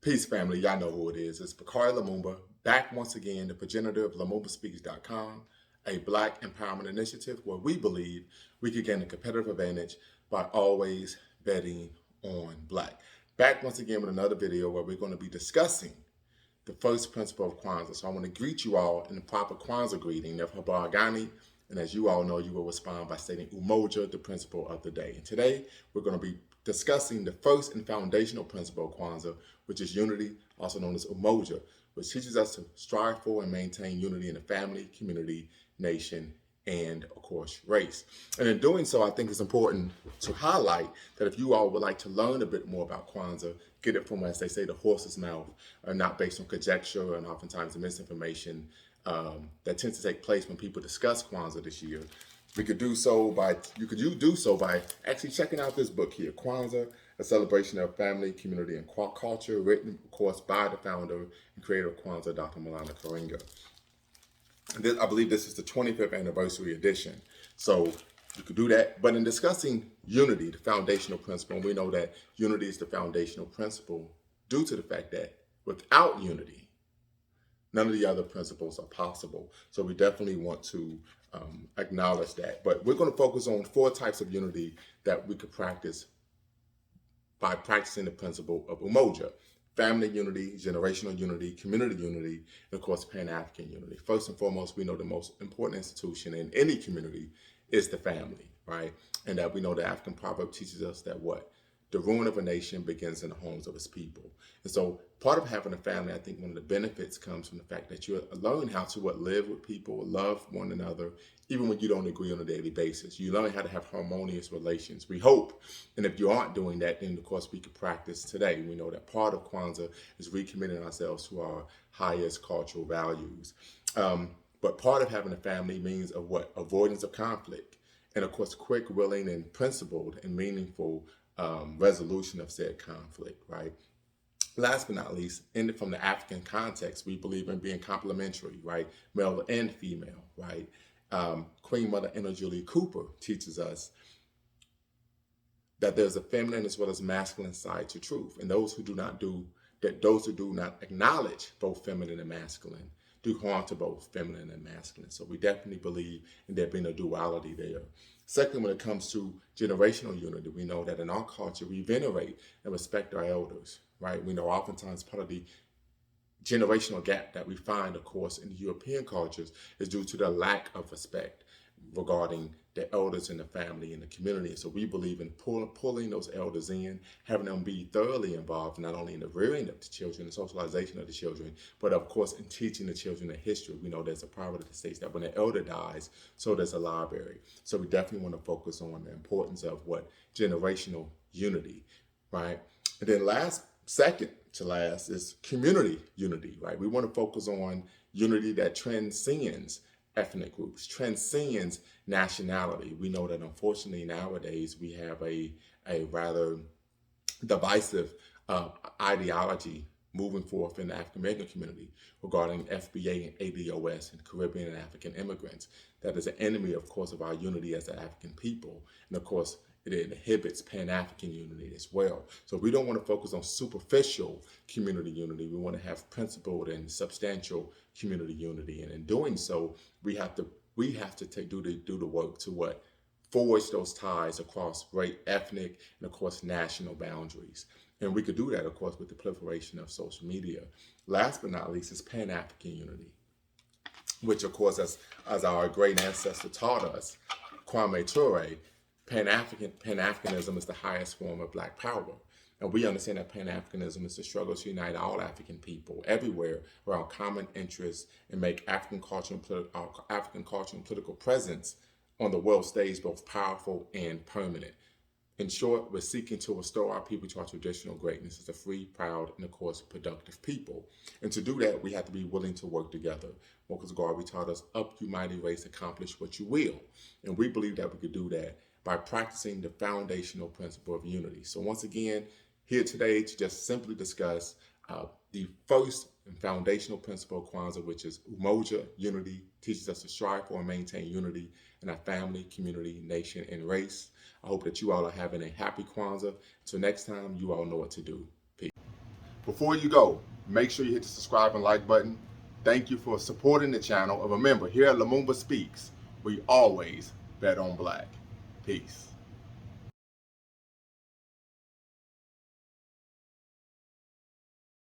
Peace, family. Y'all know who it is. It's Bakari Lumumba, back once again, the progenitor of LumumbaSpeaks.com, a Black empowerment initiative where we believe we could gain a competitive advantage by always betting on Black. Back once again with another video where we're going to be discussing the first principle of Kwanzaa. So I want to greet you all in the proper Kwanzaa greeting of Habaragani. And as you all know, you will respond by stating Umoja, the principle of the day. And today, we're going to be discussing the first and foundational principle of Kwanzaa, which is unity, also known as Umoja, which teaches us to strive for and maintain unity in the family, community, nation, and of course, race. And in doing so, I think it's important to highlight that if you all would like to learn a bit more about Kwanzaa, get it from, as they say, the horse's mouth, not based on conjecture and oftentimes the misinformation that tends to take place when people discuss Kwanzaa this year. You could do so by actually checking out this book here, Kwanzaa, A Celebration of Family, Community, and Culture, written, of course, by the founder and creator of Kwanzaa, Dr. Malana Karinga. And I believe this is the 25th anniversary edition. So you could do that. But in discussing unity, the foundational principle, and we know that unity is the foundational principle due to the fact that without unity, none of the other principles are possible. So we definitely want to acknowledge that. But we're going to focus on 4 types of unity that we could practice by practicing the principle of Umoja: family unity, generational unity, community unity, and of course, Pan-African unity. First and foremost, we know the most important institution in any community is the family, right? And that we know the African proverb teaches us that what? The ruin of a nation begins in the homes of its people. And so part of having a family, I think one of the benefits comes from the fact that you learn how to live with people, love one another, even when you don't agree on a daily basis. You learn how to have harmonious relations, we hope. And if you aren't doing that, then of course we could practice today. We know that part of Kwanzaa is recommitting ourselves to our highest cultural values. But part of having a family means of what? Avoidance of conflict. And of course, quick, willing, and principled and meaningful resolution of said conflict, right? Last but not least, from the African context, we believe in being complementary, right? Male and female, right? Queen Mother Anna Julie Cooper teaches us that there's a feminine as well as masculine side to truth. And those who do not acknowledge both feminine and masculine do harm to both feminine and masculine. So we definitely believe in there being a duality there. Second, when it comes to generational unity, we know that in our culture, we venerate and respect our elders, right? We know oftentimes part of the generational gap that we find, of course, in the European cultures is due to the lack of respect regarding the elders in the family and the community. So we believe in pulling those elders in, having them be thoroughly involved, not only in the rearing of the children, the socialization of the children, but of course in teaching the children the history. We know there's a proverb that states that when an elder dies, so does a library. So we definitely want to focus on the importance of what? Generational unity, right? And then second to last is community unity, right? We want to focus on unity that transcends ethnic groups, transcends nationality. We know that unfortunately nowadays we have a rather divisive ideology moving forth in the African American community regarding FBA and ADOS and Caribbean and African immigrants. That is an enemy, of course, of our unity as an African people. And of course, it inhibits Pan-African unity as well. So we don't want to focus on superficial community unity. We want to have principled and substantial community unity. And in doing so, we have to do the work to what? Forge those ties across great ethnic and of course national boundaries. And we could do that, of course, with the proliferation of social media. Last but not least is Pan-African unity, which of course, as our great ancestor taught us, Kwame Ture, Pan-Africanism is the highest form of Black power. And we understand that Pan-Africanism is the struggle to unite all African people everywhere around common interests and make African culture and political presence on the world stage both powerful and permanent. In short, we're seeking to restore our people to our traditional greatness as a free, proud, and of course, productive people. And to do that, we have to be willing to work together. Marcus Garvey taught us, up you mighty race, accomplish what you will. And we believe that we could do that by practicing the foundational principle of unity. So once again, here today to just simply discuss the first and foundational principle of Kwanzaa, which is Umoja, unity, teaches us to strive for and maintain unity in our family, community, nation, and race. I hope that you all are having a happy Kwanzaa. Until next time, you all know what to do. Peace. Before you go, make sure you hit the subscribe and like button. Thank you for supporting the channel. And remember, here at Lumumba Speaks, we always bet on black. Peace.